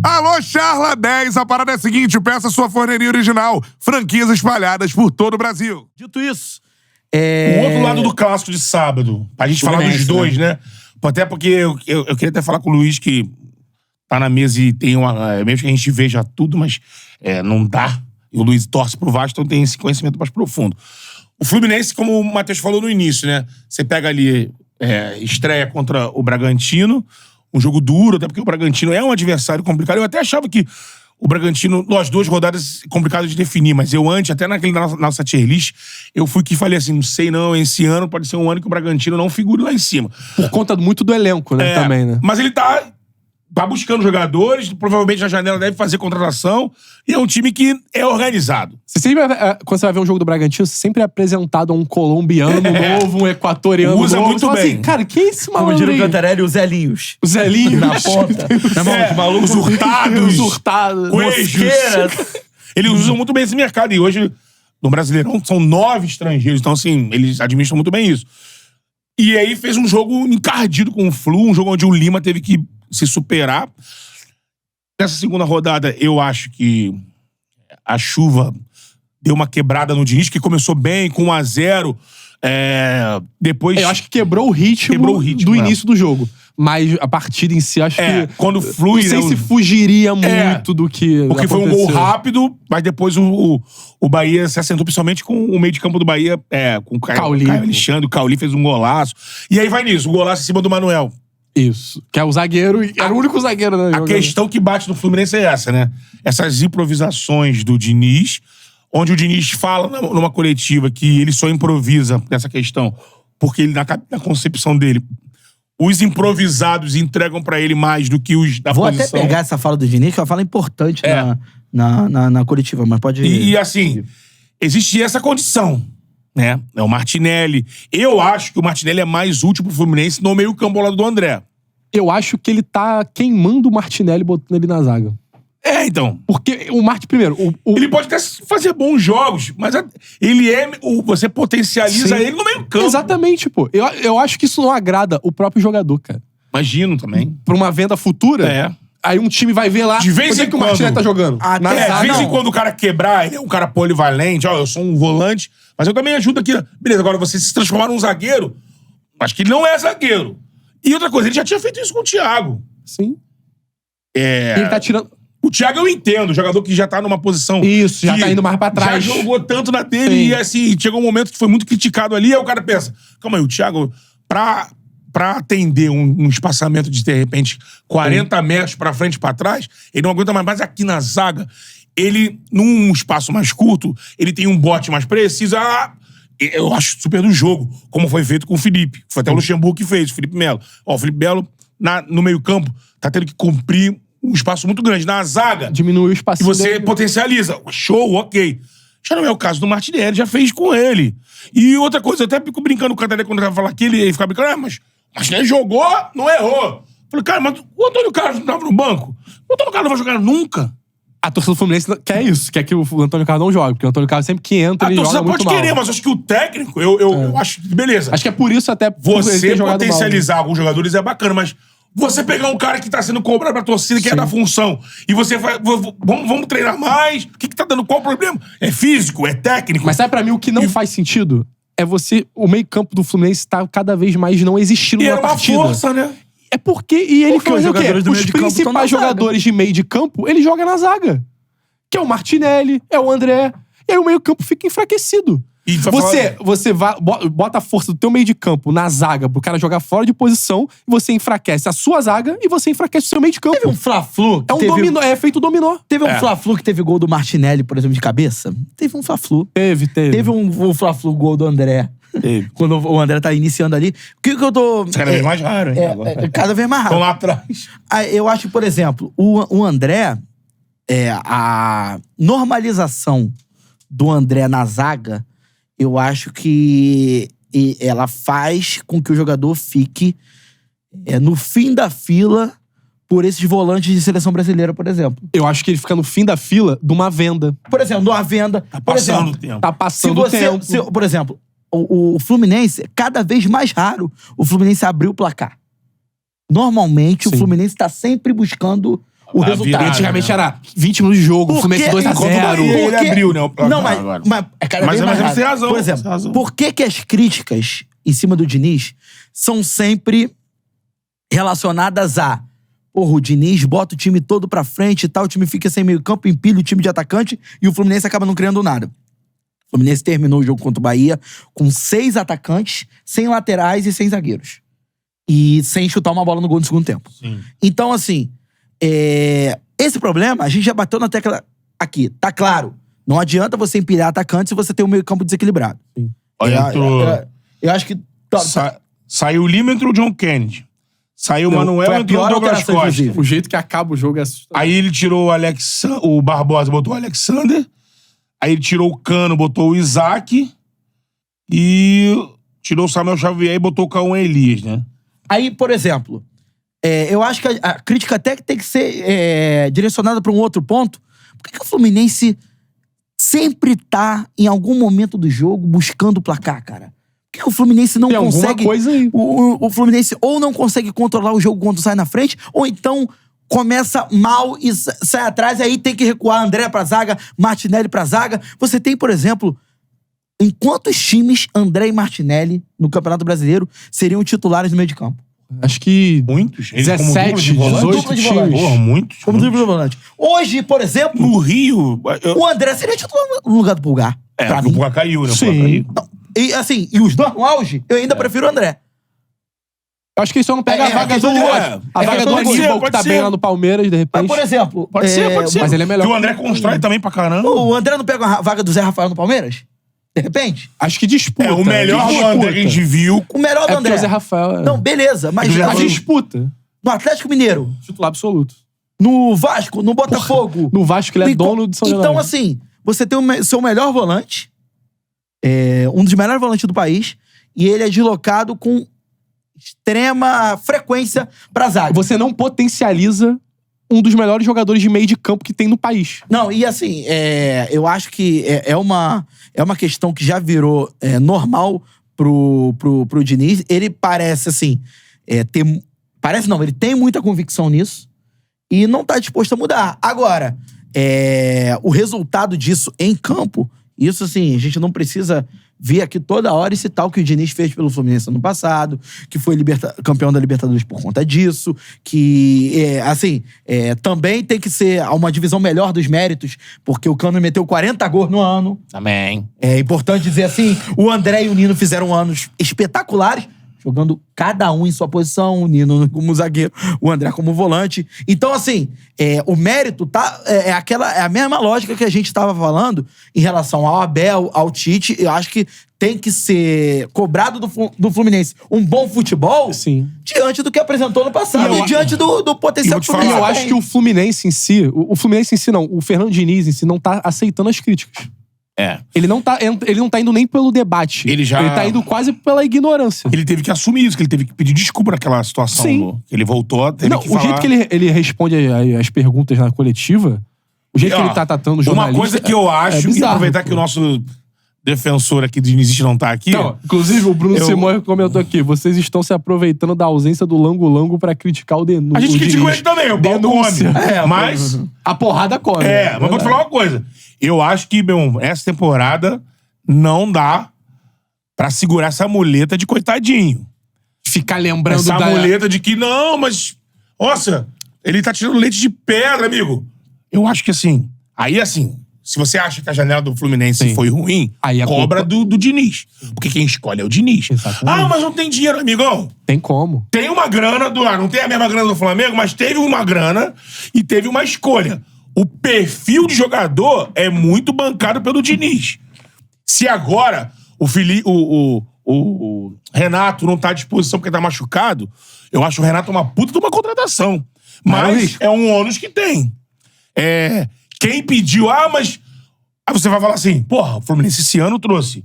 Alô, Charla 10, a parada é a seguinte, peça sua forneria original, franquias espalhadas por todo o Brasil. Dito isso, O outro lado do clássico de sábado, pra gente falar dos dois, né? Até porque eu queria até falar com o Luiz que tá na mesa e tem uma... Mesmo que a gente veja tudo, mas não dá. E o Luiz torce pro Vasco, então tem esse conhecimento mais profundo. O Fluminense, como o Matheus falou no início, né? Você pega ali, estreia contra o Bragantino, um jogo duro, até porque o Bragantino é um adversário complicado. Eu até achava que o Bragantino, as duas rodadas complicadas de definir, mas eu antes, até naquele nossa tier list, eu fui que falei assim, não sei não, esse ano pode ser um ano que o Bragantino não figure lá em cima. Por conta muito do elenco, né, também, né? Mas ele tá buscando jogadores, provavelmente na janela deve fazer contratação, e é um time que é organizado. Você sempre, quando você vai ver um jogo do Bragantino, você sempre é apresentado a um colombiano novo, um equatoriano Usa novo. muito Você fala bem. assim, cara, quem é esse maluco? como diria o aí? Cantarelli, os Zelinhos. Os Zelinhos. Na ponta. Na mão de maluco. Os hurtados. Os hurtados. Coelhos. Eles usam muito bem esse mercado. E hoje, no Brasileirão, são 9 estrangeiros. Então, assim, eles administram muito bem isso. E aí fez um jogo encardido com o Flu, um jogo onde o Lima teve que se superar. Nessa segunda rodada, eu acho que a chuva deu uma quebrada no Diniz, que começou bem, com 1-0. Depois... Eu acho que quebrou o ritmo do início do jogo. Mas a partida em si, acho que... Quando flui... Não sei se fugiria muito do que porque aconteceu. foi um gol rápido, mas depois o Bahia se assentou, principalmente com o meio de campo do Bahia, com o Caio Alexandre, o Cauli fez um golaço. E aí vai nisso, o golaço em cima do Manuel. Isso. Que é o zagueiro, era o único zagueiro, né? A questão que bate no Fluminense é essa, né? Essas improvisações do Diniz, onde o Diniz fala numa coletiva que ele só improvisa nessa questão, porque ele, na concepção dele, os improvisados entregam pra ele mais do que os da posição. Vou até pegar essa fala do Diniz, que é uma fala importante na coletiva, mas pode... E assim, existe essa condição, né? É o Martinelli. Eu acho que o Martinelli é mais útil pro Fluminense no meio campo ao lado do André. Eu acho que ele tá queimando o Martinelli botando ele na zaga. Então. Porque o Martinelli, primeiro... Ele pode até fazer bons jogos, mas ele você potencializa ele no meio campo. Exatamente, pô. Eu acho que isso não agrada o próprio jogador, cara. Imagino também. Pra uma venda futura, aí um time vai ver lá... De vez em que o Martinelli tá jogando. De vez em quando o cara quebrar, ele é um cara polivalente, eu sou um volante, mas eu também ajudo aqui. Beleza, agora você se transformar num zagueiro, acho que ele não é zagueiro. E outra coisa, ele já tinha feito isso com o Thiago. Sim. Ele tá tirando... O Thiago eu entendo, jogador que já tá numa posição... Isso, já tá indo mais pra trás. Já jogou tanto na dele e assim, chegou um momento que foi muito criticado ali, aí o cara pensa, calma aí, o Thiago, pra atender um espaçamento de repente, 40 metros pra frente e pra trás, ele não aguenta mais. Mas aqui na zaga, ele, num espaço mais curto, ele tem um bote mais preciso. Eu acho super do jogo, como foi feito com o Felipe. Foi até o Luxemburgo que fez, o Felipe Melo. O Felipe Melo, no meio campo, tá tendo que cumprir um espaço muito grande. Na zaga... Diminui o espaço. E você potencializa. Show, ok. Já não é o caso do Martinelli, já fez com ele. E outra coisa, eu até fico brincando com o Cantarelli quando ele vai falar aquilo, ele fica brincando, mas o Martinelli jogou, não errou. Falei, cara, mas o Antônio Carlos não tava no banco? O Antônio Carlos não vai jogar nunca. A torcida do Fluminense quer isso, quer que o Antônio Carlos não jogue, porque o Antônio Carlos sempre que entra, ele joga muito mal. A torcida pode querer, mas acho que o técnico, eu acho que beleza. Acho que é por isso até... Você potencializar alguns jogadores é bacana, mas... Você pegar um cara que tá sendo cobrado pra torcida, que é da função, e você vai... Vamos treinar mais? O que tá dando? Qual o problema? É físico? É técnico? Mas sabe pra mim o que não faz sentido? É o meio campo do Fluminense tá cada vez mais não existindo numa partida. É uma força, né? É porque... E ele os jogadores do meio Os de campo principais jogadores de meio de campo, ele joga na zaga. Que é o Martinelli, é o André. E aí o meio campo fica enfraquecido. Você bota a força do teu meio de campo na zaga pro cara jogar fora de posição, e você enfraquece a sua zaga e você enfraquece o seu meio de campo. Teve um Fla-Flu. Dominó, é feito dominó. Teve um Fla-Flu que teve gol do Martinelli, por exemplo, de cabeça? Teve um Fla-Flu. Teve um Fla-Flu gol do André. Quando o André tá iniciando ali. O que eu tô... Cada vez mais raro, hein? Cada vez mais raro. Estão lá atrás. Eu acho, por exemplo, o André, a normalização do André na zaga, eu acho que ela faz com que o jogador fique no fim da fila por esses volantes de seleção brasileira, por exemplo. Eu acho que ele fica no fim da fila de uma venda. Por exemplo, de uma venda. Tá passando o tempo. Tá passando o tempo. Por exemplo, o Fluminense, cada vez mais raro o Fluminense abrir o placar. Normalmente, o Fluminense tá sempre buscando o resultado. Antigamente era 20 minutos de jogo, o Fluminense 2-0. Ele abriu, né? Não, mas é cada vez mais você raro. tem razão. Por exemplo, por que as críticas em cima do Diniz são sempre relacionadas a porra, o Diniz bota o time todo pra frente e tal, o time fica sem meio campo, empilha o time de atacante e o Fluminense acaba não criando nada. O Fluminense terminou o jogo contra o Bahia com 6 atacantes, sem laterais e sem zagueiros. E sem chutar uma bola no gol no segundo tempo. Sim. Então, assim, esse problema a gente já bateu na tecla aqui. Tá claro, não adianta você empilhar atacantes se você tem um meio campo desequilibrado. Sim. Eu acho que... Saiu o Lima, entrou o John Kennedy. Saiu o Manuel, foi a entrou o pior Douglas alteração, Costa. inclusive. O jeito que acaba o jogo é assustador. Aí ele tirou o Barbosa, botou o Alexander. Aí ele tirou o Cano, botou o Isaac. E tirou o Samuel Xavier e botou o Cauã Elias, né? Aí, por exemplo, eu acho que a crítica até que tem que ser direcionada pra um outro ponto. Por que o Fluminense sempre tá, em algum momento do jogo, buscando o placar, cara? Por que o Fluminense não tem consegue... coisa aí. O Fluminense ou não consegue controlar o jogo quando sai na frente, ou então começa mal e sai atrás, e aí tem que recuar André pra zaga, Martinelli pra zaga. Você tem, por exemplo, em quantos times André e Martinelli, no Campeonato Brasileiro, seriam titulares no meio de campo? Acho que... Muitos. 17, 18 times. Porra, muitos. Como dupla de volante. Hoje, por exemplo, No Rio... o André seria titular no lugar do Pulgar. Pra o mim. Pulgar caiu, né? O Sim. Pulgar caiu. Não, e assim, e os dois no auge, eu ainda prefiro o André. Eu acho que ele só não pega a vaga do... A vaga do Aníbal, que tá bem lá no Palmeiras, de repente. Mas, por exemplo... Pode ser. Mas ele é melhor. E o André constrói também pra caramba. O André não pega a vaga do Zé Rafael no Palmeiras? De repente? Acho que disputa. O melhor do André que a gente viu. O melhor do É porque André. o Zé Rafael... Não, beleza, mas... Zé A Rafael- disputa. No Atlético Mineiro, Titular absoluto. no Vasco, no Botafogo... No Vasco, ele é dono de São Então, Januário. assim, você tem o seu melhor volante, um dos melhores volantes do país, e ele é deslocado com extrema frequência pra zaga. Você não potencializa um dos melhores jogadores de meio de campo que tem no país. Não, e assim, eu acho que é uma questão que já virou normal pro Diniz. Ele parece, assim, parece não, ele tem muita convicção nisso e não tá disposto a mudar. Agora, o resultado disso em campo, isso, assim, a gente não precisa vir aqui toda hora e citar o que o Diniz fez pelo Fluminense ano passado, que foi campeão da Libertadores por conta disso, que, também tem que ser uma divisão melhor dos méritos, porque o Cano meteu 40 gols no ano. Também. É importante dizer assim, o André e o Nino fizeram anos espetaculares, jogando cada um em sua posição, o Nino como zagueiro, o André como volante. Então, assim, o mérito é a mesma lógica que a gente estava falando em relação ao Abel, ao Tite. Eu acho que tem que ser cobrado do Fluminense um bom futebol. Sim. Diante do que apresentou no passado e diante do potencial E do vou te falar, Fluminense. Eu acho que o Fluminense em si... O Fluminense em si não. O Fernando Diniz em si não tá aceitando as críticas. Ele não tá indo nem pelo debate. Ele tá indo quase pela ignorância. Ele teve que assumir isso, que ele teve que pedir desculpa naquela situação. Sim. Ele voltou, teve Não, que o falar... jeito que ele responde as perguntas na coletiva, o jeito que ele tá tratando o jornalista... Uma coisa que eu acho, e bizarro, aproveitar que o nosso defensor aqui do Diniz não tá aqui... Então, inclusive, o Bruno Simões comentou aqui, vocês estão se aproveitando da ausência do Lango Lango pra criticar o Denúncio. A gente criticou ele também, o pau Denúncia. come. Mas... A porrada come. Mas vou te falar uma coisa. Eu acho que, essa temporada não dá pra segurar essa muleta de coitadinho. Ficar lembrando Essa muleta de que, não, mas... Nossa, ele tá tirando leite de pedra, amigo. Eu acho que, assim... Aí, assim, se você acha que a janela do Fluminense foi ruim, aí cobra do Diniz. Porque quem escolhe é o Diniz. Exatamente. Mas não tem dinheiro, amigão. Tem como. Tem uma grana não tem a mesma grana do Flamengo, mas teve uma grana e teve uma escolha. O perfil de jogador é muito bancado pelo Diniz. Se agora o Renato não tá à disposição porque tá machucado, eu acho o Renato uma puta de uma contratação. Mas é um ônus que tem. Quem pediu, mas... Aí você vai falar assim, porra, o Fluminense esse ano trouxe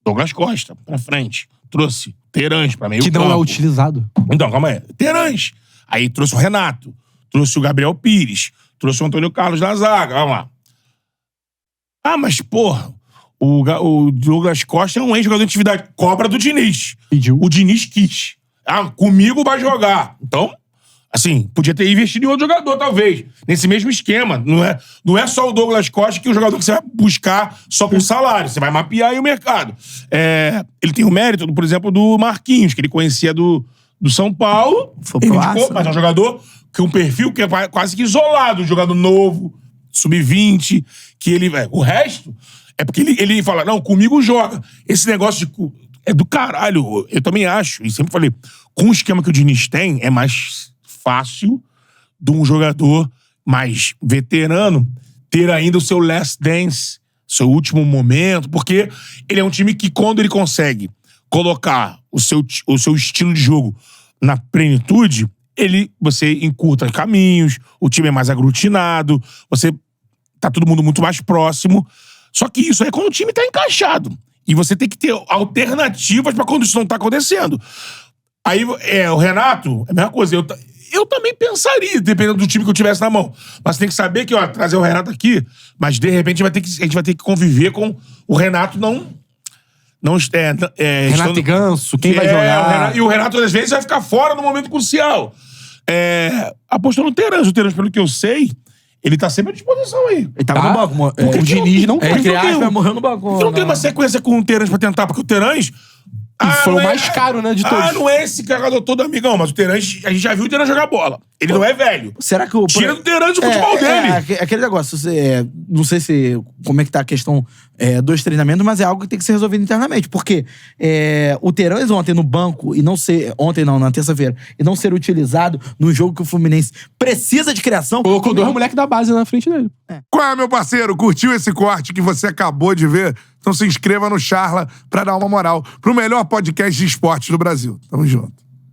Douglas Costa pra frente, trouxe Terãs pra meio Que campo. não é utilizado. Então, calma aí. Terãs. Aí trouxe o Renato, trouxe o Gabriel Pires, trouxe o Antônio Carlos na zaga, vamos lá. Mas, porra, o Douglas Costa é um ex-jogador de atividade. Cobra do Diniz. Pediu. O Diniz quis. Comigo vai jogar. Então, Assim, podia ter investido em outro jogador, talvez. Nesse mesmo esquema. Não é só o Douglas Costa que é o jogador que você vai buscar só por salário. Você vai mapear aí o mercado. Ele tem o mérito, por exemplo, do Marquinhos, que ele conhecia do São Paulo. Foi pro Arsenal. Mas é um jogador que um perfil que é quase que isolado. Um jogador novo, sub-20, que ele... O resto é porque ele fala, não, comigo joga. Esse negócio é do caralho. Eu também acho, e sempre falei, com o esquema que o Diniz tem, é mais fácil de um jogador mais veterano ter ainda o seu last dance, seu último momento, porque ele é um time que, quando ele consegue colocar o seu estilo de jogo na plenitude, você encurta caminhos, o time é mais aglutinado, tá todo mundo muito mais próximo. Só que isso é quando o time tá encaixado. E você tem que ter alternativas pra quando isso não tá acontecendo. Aí, o Renato, é a mesma coisa. Eu também pensaria, dependendo do time que eu tivesse na mão. Mas tem que saber que, trazer o Renato aqui, mas de repente a gente vai ter que conviver com o Renato Renato e Ganso, quem vai jogar? E o Renato, às vezes, vai ficar fora no momento crucial. Apostou no Terence. O Terence, pelo que eu sei, ele tá sempre à disposição aí. Ele tava no banco. O Diniz não quer. Entre aspas, morreu no banco. Você não tem uma sequência com o Terence pra tentar, porque o Terence... foi o mais caro, né, de todos. Não é esse jogador todo amigão, mas o Terence, a gente já viu o Terence jogar bola. Ele não é velho. Será que Tira do Terence o futebol dele. Aquele negócio, não sei como é que tá a questão dos treinamentos, mas é algo que tem que ser resolvido internamente. Porque o Terence ontem no banco, na terça-feira, e não ser utilizado num jogo que o Fluminense precisa de criação. Colocou dois moleques da base na frente dele. Qual é, meu parceiro? Curtiu esse corte que você acabou de ver? Então se inscreva no Charla pra dar uma moral pro melhor podcast de esportes do Brasil. Tamo junto.